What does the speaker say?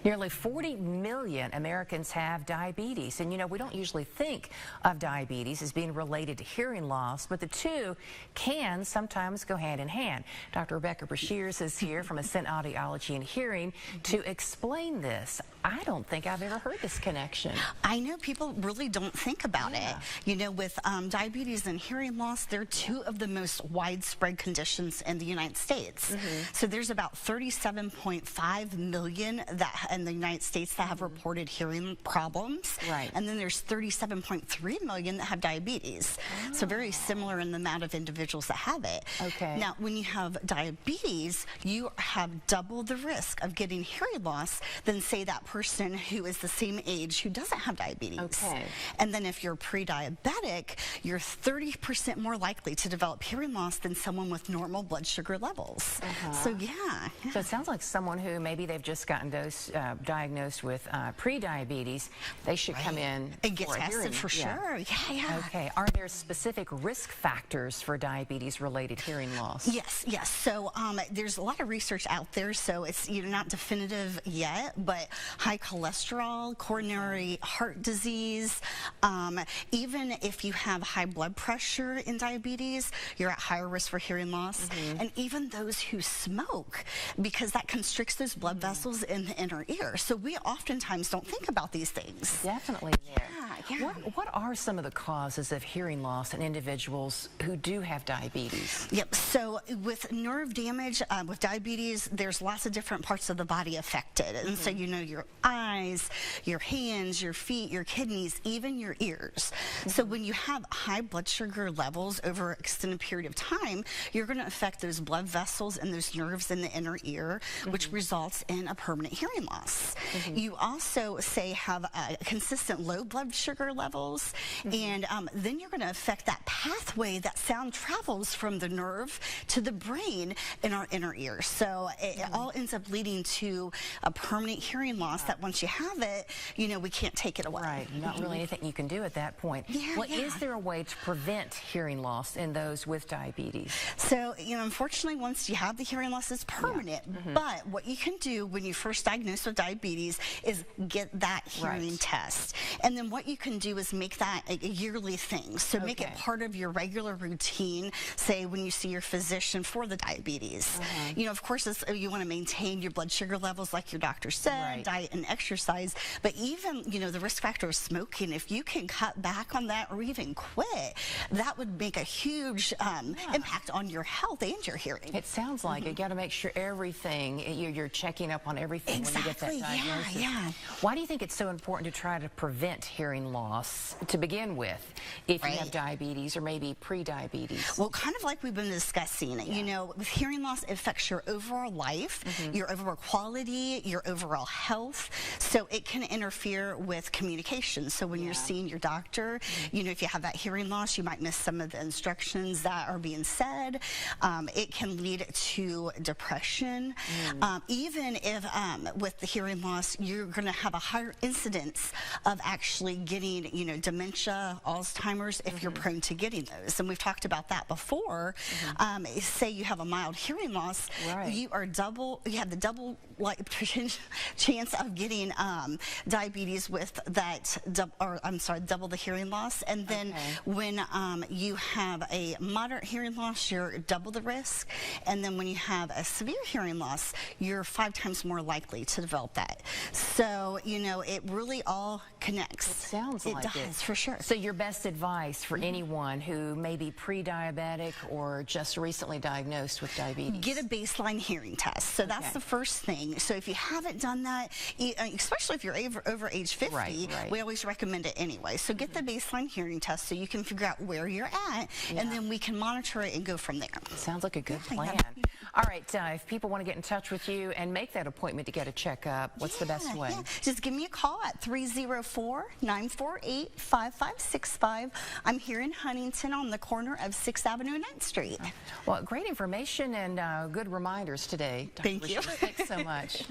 Nearly 40 million Americans have diabetes, and we don't usually think of diabetes as being related to hearing loss, but the two can sometimes go hand in hand. Dr. Rebecca Brashears is here from Ascent Audiology and Hearing to explain this. I don't think I've ever heard this connection. I know people really don't think about it. With diabetes and hearing loss, they're two of the most widespread conditions in the United States. So there's about 37.5 million in the United States that have reported hearing problems. Right. And then there's 37.3 million that have diabetes. So very similar in the amount of individuals that have it. Okay. Now, when you have diabetes, you have double the risk of getting hearing loss than, say, that person who is the same age who doesn't have diabetes. Okay. And then if you're pre-diabetic, you're 30% more likely to develop hearing loss than someone with normal blood sugar levels. So yeah. So it sounds like someone who maybe they've just gotten diagnosed with pre-diabetes, they should come in and get for a tested hearing. for sure. Yeah. Okay. Are there specific risk factors for diabetes-related hearing loss? Yes. So there's a lot of research out there, so it's not definitive yet, but high cholesterol, coronary heart disease, even if you have high blood pressure in diabetes, you're at higher risk for hearing loss. And even those who smoke, because that constricts those blood vessels in the inner ear. So we oftentimes don't think about these things. Definitely there. Yeah. What are some of the causes of hearing loss in individuals who do have diabetes? Yep. So with nerve damage, with diabetes, there's lots of different parts of the body affected. And so your eyes, your hands, your feet, your kidneys, even your ears. So when you have high blood sugar levels over an extended period of time, you're going to affect those blood vessels and those nerves in the inner ear, which results in a permanent hearing loss. You also, say, have consistent low blood sugar levels, and then you're going to affect that pathway that sound travels from the nerve to the brain in our inner ear. So it all ends up leading to a permanent hearing loss that once you have it, we can't take it away. Right. Not really anything you can do at that point. Is there a way to prevent hearing loss in those with diabetes? So, unfortunately, once you have the hearing loss, it's permanent. But what you can do when you first diagnosed with diabetes is get that hearing test. And then what you can do is make that a yearly thing. So make it part of your regular routine, say when you see your physician for the diabetes. Of course, you want to maintain your blood sugar levels like your doctor said, diet and exercise. But even, the risk factor of smoking, if you can cut back on that or even quit, that would make a huge impact on your health and your hearing. It sounds like you got to make sure everything, you're checking up on everything when you get that diagnosis. Why do you think it's so important to try to prevent hearing loss to begin with if you have diabetes or maybe pre-diabetes? Well, kind of like we've been discussing, with hearing loss, it affects your overall life, your overall quality, your overall health. So it can interfere with communication. So when you're seeing your doctor, if you have that hearing loss, you might miss some of the instructions that are being said. It can lead to depression. Even if with the hearing loss, you're going to have a higher incidence of actually getting, dementia, Alzheimer's, if you're prone to getting those. And we've talked about that before. Say you have a mild hearing loss, you have the double chance of getting diabetes with that, double the hearing loss. And then when you have a moderate hearing loss, you're double the risk. And then when you have a severe hearing loss, you're 5 times more likely to develop that. So, it really all connects. It sounds like it. It does, for sure. So your best advice for anyone who may be pre-diabetic or just recently diagnosed with diabetes? Get a baseline hearing test. So that's the first thing. So if you haven't done that, especially if you're over age 50, we always recommend it anyway. So get the baseline hearing test so you can figure out where you're at, and then we can monitor it and go from there. Sounds like a good plan. All right, if people want to get in touch with you and make that appointment to get a checkup, what's the best way? Just give me a call at 304-948-5565. I'm here in Huntington on the corner of 6th Avenue and 9th Street. Well, great information and good reminders today. Dr. Thank you. Thanks so much.